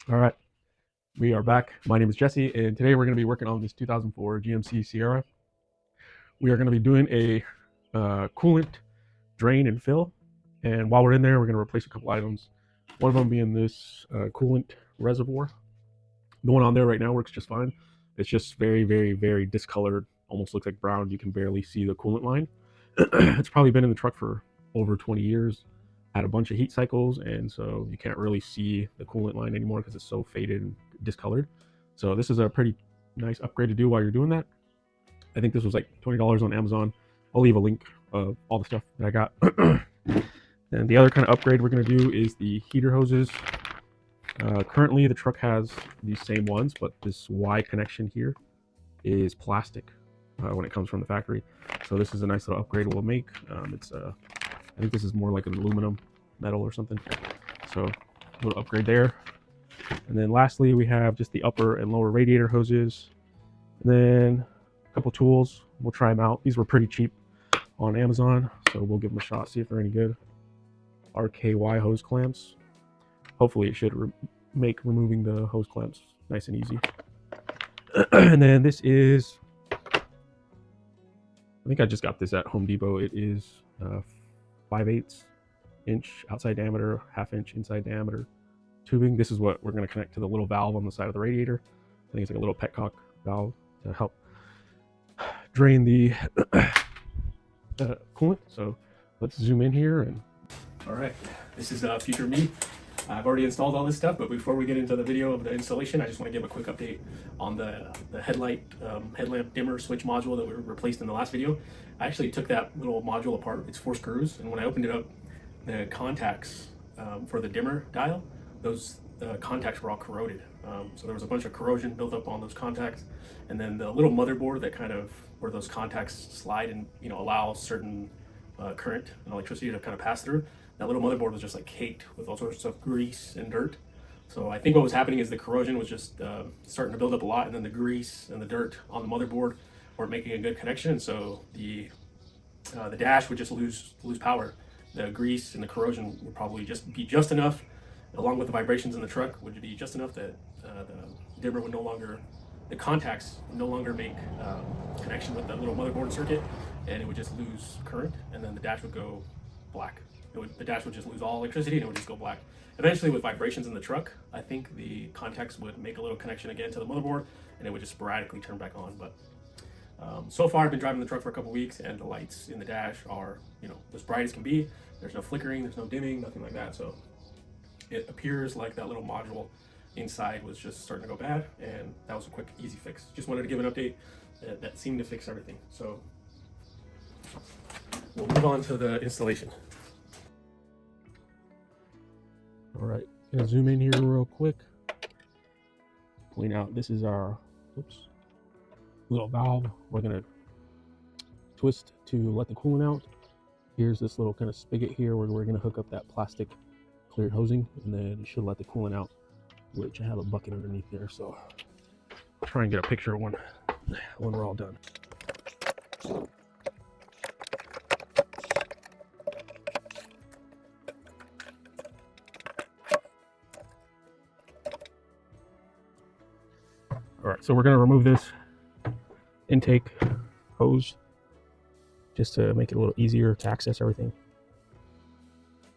All right, we are back. My name is Jesse, and today we're going to be working on this 2004 GMC Sierra. We are going to be doing a coolant drain and fill, and while we're in there, we're going to replace a couple items. One of them being this coolant reservoir. The one on there right now works just fine. It's just very, very, very discolored. Almost looks like brown. You can barely see the coolant line. It's probably been in the truck for over 20 years. Had a bunch of heat cycles, and so you can't really see the coolant line anymore because it's so faded and discolored. So this is a pretty nice upgrade to do while you're doing that. I think this was like $20 on Amazon. I'll leave a link of all the stuff that I got. And the other kind of upgrade we're going to do is the heater hoses. Currently, the truck has these same ones, but this Y connection here is plastic when it comes from the factory. So this is a nice little upgrade we'll make. I think this is more like an aluminum metal or something. So a little upgrade there. And then lastly, we have just the upper and lower radiator hoses. And then a couple tools. We'll try them out. These were pretty cheap on Amazon, so we'll give them a shot, see if they're any good. RKY hose clamps. Hopefully it should make removing the hose clamps nice and easy. And then this is, I think I just got this at Home Depot. It is 5/8 inch outside diameter, 1/2 inch inside diameter tubing. This is what we're going to connect to the little valve on the side of the radiator. I think it's like a little petcock valve to help drain the coolant. So let's zoom in here. And all right, this is future me. I've already installed all this stuff, but before we get into the video of the installation, I just want to give a quick update on the headlamp dimmer switch module that we replaced in the last video. I actually took that little module apart. It's 4 screws, and when I opened it up, the contacts for the dimmer dial, those contacts were all corroded. So there was a bunch of corrosion built up on those contacts, and then the little motherboard that kind of where those contacts slide and allow certain current and electricity to kind of pass through. That little motherboard was just like caked with all sorts of grease and dirt. So I think what was happening is the corrosion was just starting to build up a lot, and then the grease and the dirt on the motherboard weren't making a good connection. So the dash would just lose power. The grease and the corrosion would probably just be just enough, along with the vibrations in the truck, would be just enough that the dimmer would no longer, the contacts would no longer make connection with the little motherboard circuit, and it would just lose current, and then the dash would go black. The dash would just lose all electricity and it would just go black. Eventually, with vibrations in the truck, I think the contacts would make a little connection again to the motherboard, and it would just sporadically turn back on. But so far, I've been driving the truck for a couple weeks, and the lights in the dash are, as bright as can be. There's no flickering, there's no dimming, nothing like that. So it appears like that little module inside was just starting to go bad, and that was a quick, easy fix. Just wanted to give an update that seemed to fix everything. So we'll move on to the installation. All right, gonna zoom in here real quick. Point out this is our little valve. We're gonna twist to let the coolant out. Here's this little kind of spigot here where we're gonna hook up that plastic cleared hosing, and then it should let the coolant out, which I have a bucket underneath there. So I'll try and get a picture when we're all done. All right, so we're going to remove this intake hose just to make it a little easier to access everything.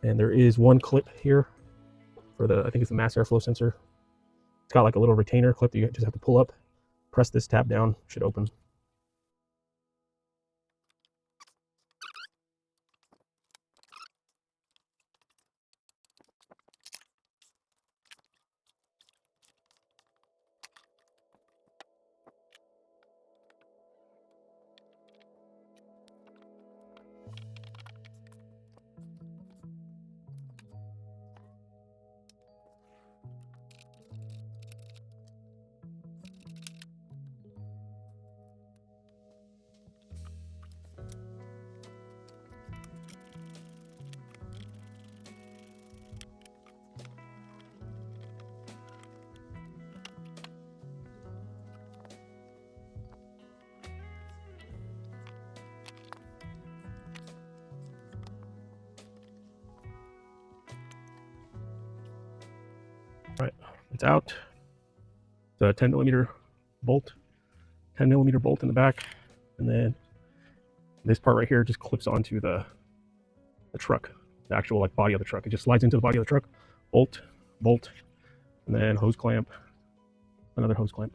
And there is one clip here for I think it's the mass airflow sensor. It's got like a little retainer clip that you just have to pull up, press this tab down, should open. It's out. It's a 10 millimeter bolt, 10 millimeter bolt in the back, and then this part right here just clips onto the truck, the actual like body of the truck. It just slides into the body of the truck. Bolt, bolt, and then hose clamp, another hose clamp.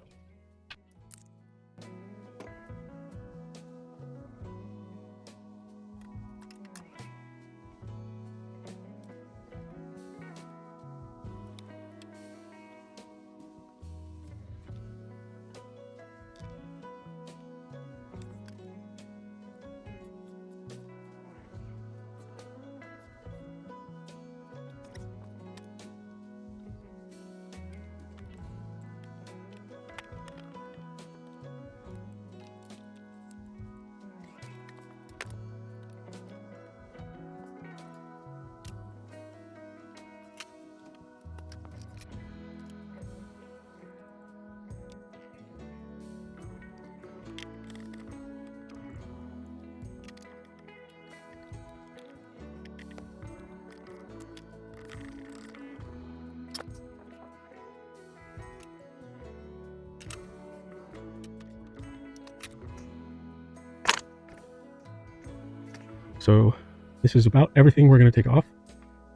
So this is about everything we're going to take off.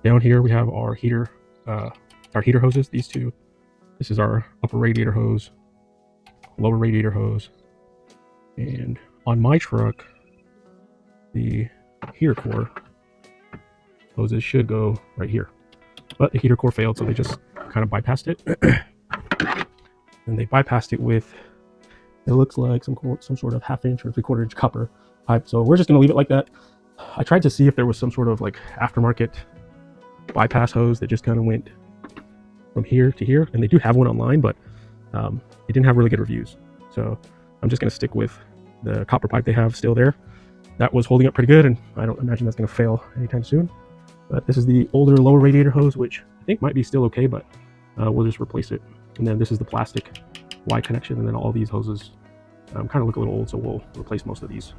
Down here we have our heater hoses, these two. This is our upper radiator hose, lower radiator hose. And on my truck, the heater core hoses should go right here. But the heater core failed, so they just kind of bypassed it. And they bypassed it with, it looks like some sort of 1/2 inch or 3/4 inch copper pipe. So we're just going to leave it like that. I tried to see if there was some sort of like aftermarket bypass hose that just kind of went from here to here, and they do have one online, but it didn't have really good reviews. So I'm just going to stick with the copper pipe they have still there. That was holding up pretty good, and I don't imagine that's going to fail anytime soon. But this is the older lower radiator hose, which I think might be still okay, but we'll just replace it. And then this is the plastic Y connection, and then all these hoses kind of look a little old, so we'll replace most of these.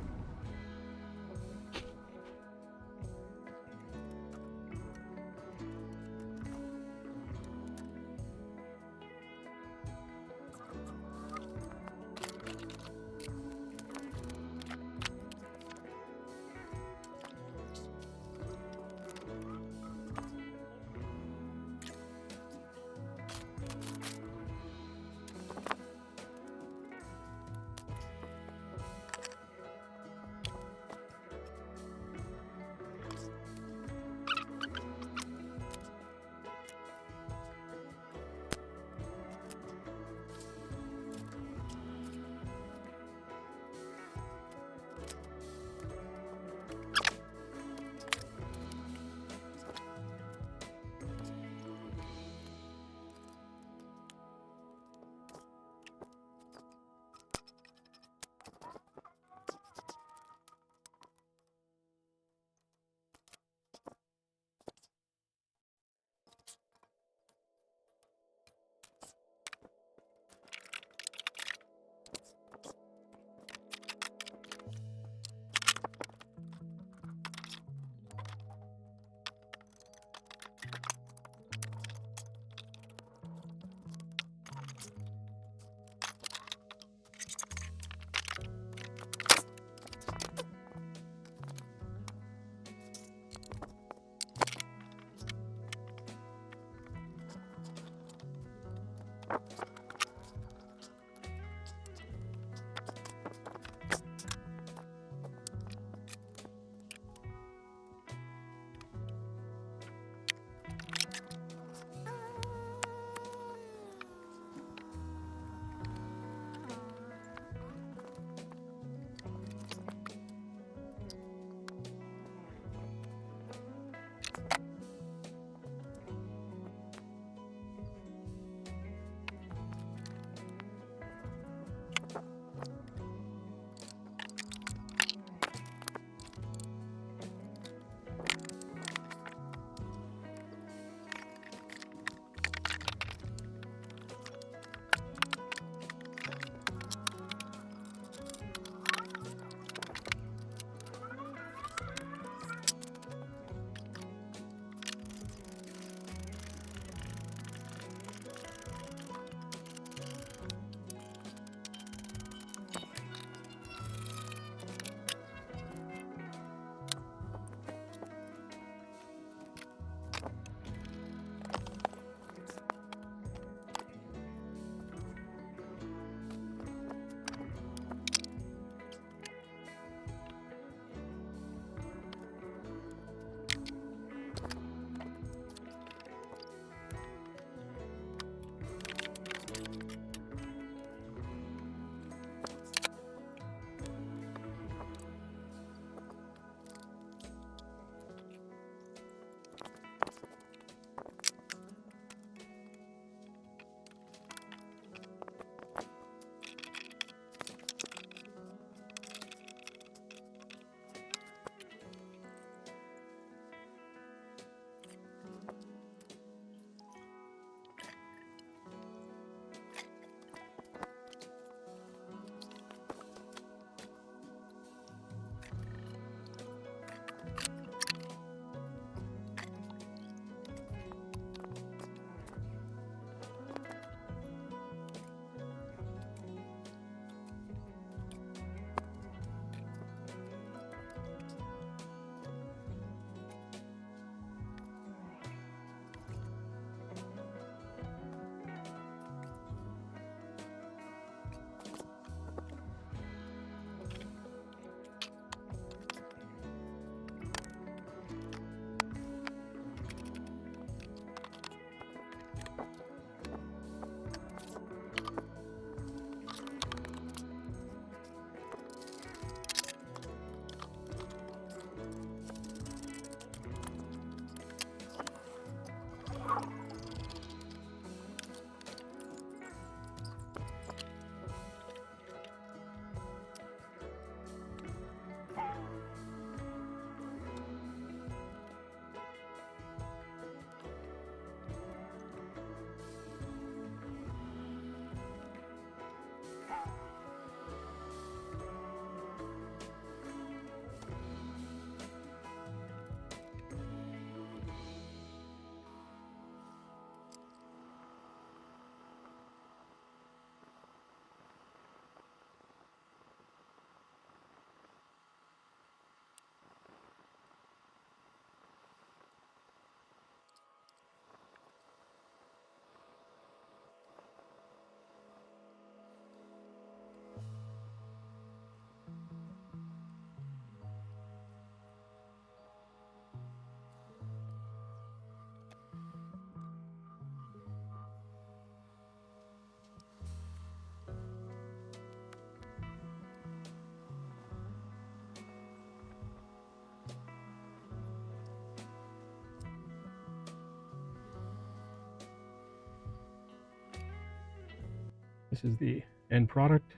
This is the end product.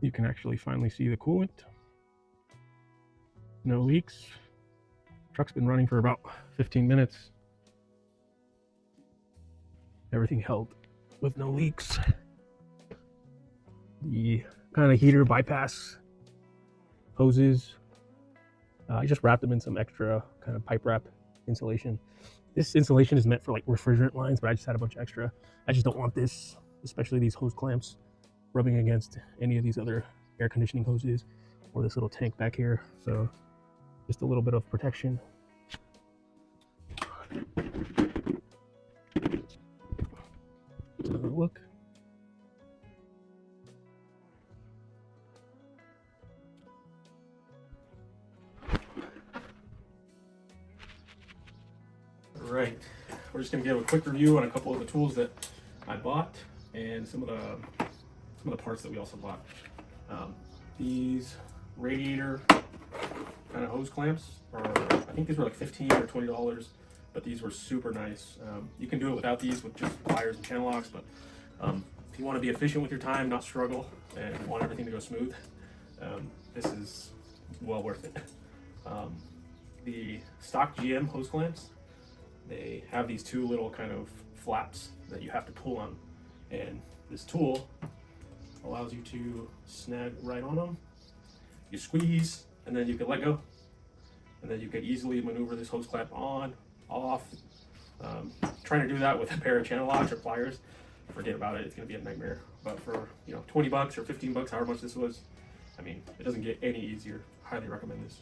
You can actually finally see the coolant. No leaks. Truck's been running for about 15 minutes. Everything held with no leaks. The kind of heater bypass hoses, I just wrapped them in some extra kind of pipe wrap insulation. This insulation is meant for like refrigerant lines, but I just had a bunch of extra. I just don't want this, especially these hose clamps, rubbing against any of these other air conditioning hoses or this little tank back here. So just a little bit of protection. Look. All right, we're just gonna give a quick review on a couple of the tools that I bought and some of the parts that we also bought. These radiator kind of hose clamps are, I think these were like $15 or $20, but these were super nice. You can do it without these with just pliers and channel locks, but if you want to be efficient with your time, not struggle, and want everything to go smooth, this is well worth it. The stock GM hose clamps, they have these two little kind of flaps that you have to pull on, and this tool allows you to snag right on them. You squeeze, and then you can let go, and then you can easily maneuver this hose clamp on, off. Trying to do that with a pair of channel locks or pliers, forget about it. It's going to be a nightmare. But for, you know, 20 bucks or 15 bucks, however much this was, I mean, it doesn't get any easier. Highly recommend this.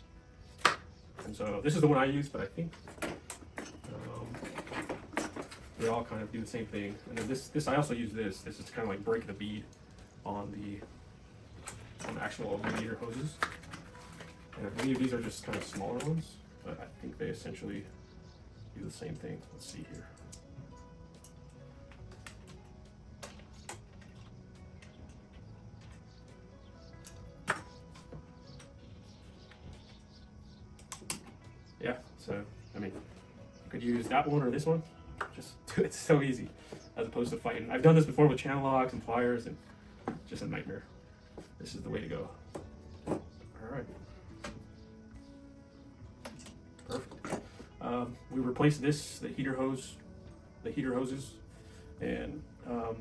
And so this is the one I use, but I think they all kind of do the same thing. And then this I also use this. This is kind of like break the bead on the actual radiator hoses. And I believe these are just kind of smaller ones, but I think they essentially do the same thing. Let's see here. Yeah, so I mean, you could use that one or this one. Just do it so easy, as opposed to fighting. I've done this before with channel locks and pliers, and just a nightmare. This is the way to go. All right. Perfect. We replaced the heater hoses, and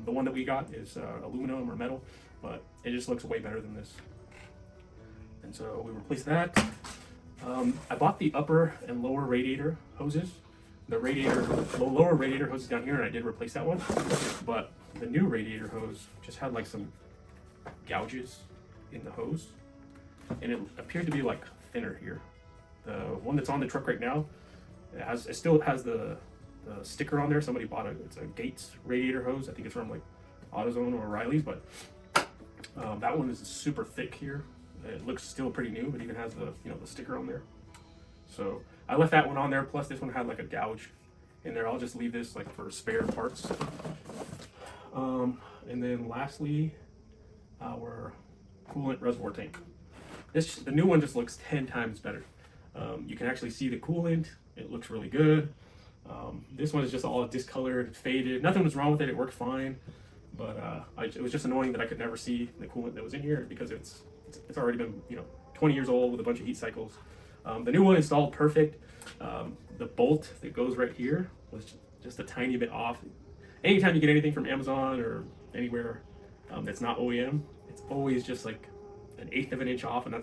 the one that we got is aluminum or metal, but it just looks way better than this. And so we replaced that. I bought the upper and lower radiator hoses. The lower radiator hose is down here, and I did replace that one. But the new radiator hose just had like some gouges in the hose, and it appeared to be like thinner here. The one that's on the truck right now, it still has the sticker on there. Somebody bought it's a Gates radiator hose. I think it's from like AutoZone or O'Reilly's, but that one is super thick here. It looks still pretty new, but even has the sticker on there. So I left that one on there. Plus this one had like a gouge in there. I'll just leave this like for spare parts. And then lastly, our coolant reservoir tank. The new one just looks 10 times better. You can actually see the coolant. It looks really good. This one is just all discolored, faded. Nothing was wrong with it. It worked fine. But it was just annoying that I could never see the coolant that was in here because it's already been 20 years old with a bunch of heat cycles. The new one installed perfect. The bolt that goes right here was just a tiny bit off. Anytime you get anything from Amazon or anywhere that's not OEM, it's always just like 1/8 of an inch off, and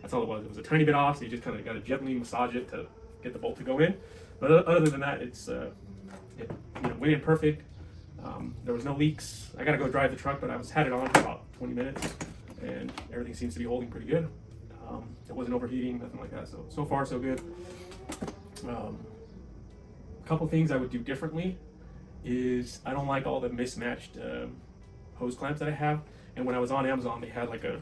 that's all it was. It was a tiny bit off, so you just kind of got to gently massage it to get the bolt to go in. But other than that, it went in perfect. There was no leaks. I got to go drive the truck, but I had it on for about 20 minutes, and everything seems to be holding pretty good. It wasn't overheating, nothing like that. So far, so good. A couple things I would do differently is I don't like all the mismatched hose clamps that I have. And when I was on Amazon, they had like a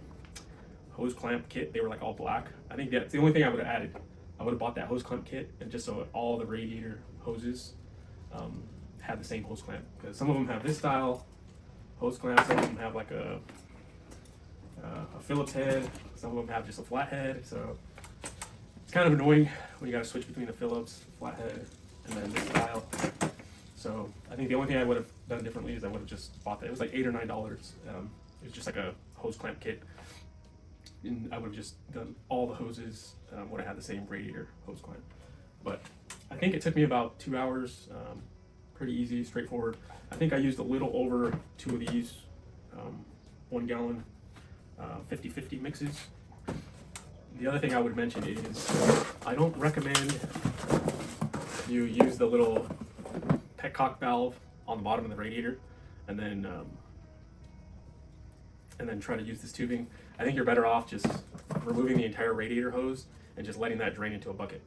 hose clamp kit. They were like all black. I think that's the only thing I would have added. I would have bought that hose clamp kit, and just so all the radiator hoses had the same hose clamp. Because some of them have this style hose clamp, some of them have like a Phillips head, some of them have just a flat head. So it's kind of annoying when you got to switch between the Phillips, flat head, and then this style. So I think the only thing I would have done differently is I would have just bought that. It was like $8 or $9. It was just like a hose clamp kit, and I would have just done all the hoses when I had the same radiator hose clamp. But I think it took me about 2 hours. Pretty easy, straightforward. I think I used a little over 2 of these 1 gallon 50-50 mixes. The other thing I would mention is I don't recommend you use the little petcock valve on the bottom of the radiator and then try to use this tubing. I think you're better off just removing the entire radiator hose and just letting that drain into a bucket,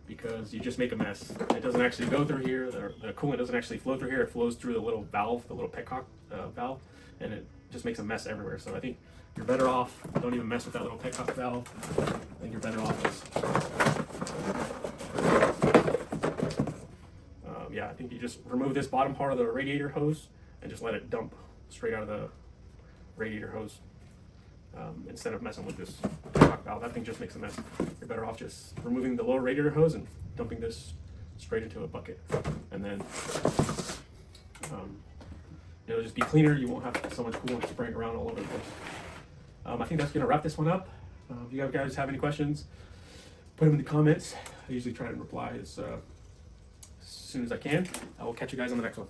because you just make a mess. It doesn't actually go through here. The coolant doesn't actually flow through here. It flows through the little valve, the little petcock valve, and it just makes a mess everywhere. So I think you're better off, don't even mess with that little petcock valve. I think you're better off just, yeah, I think you just remove this bottom part of the radiator hose and just let it dump straight out of the radiator hose, instead of messing with this petcock valve. That thing just makes a mess. You're better off just removing the lower radiator hose and dumping this straight into a bucket, and then it'll just be cleaner. You won't have so much coolant spraying around all over the place. I think that's going to wrap this one up. If you guys have any questions, put them in the comments. I usually try to reply as soon as I can. I will catch you guys on the next one.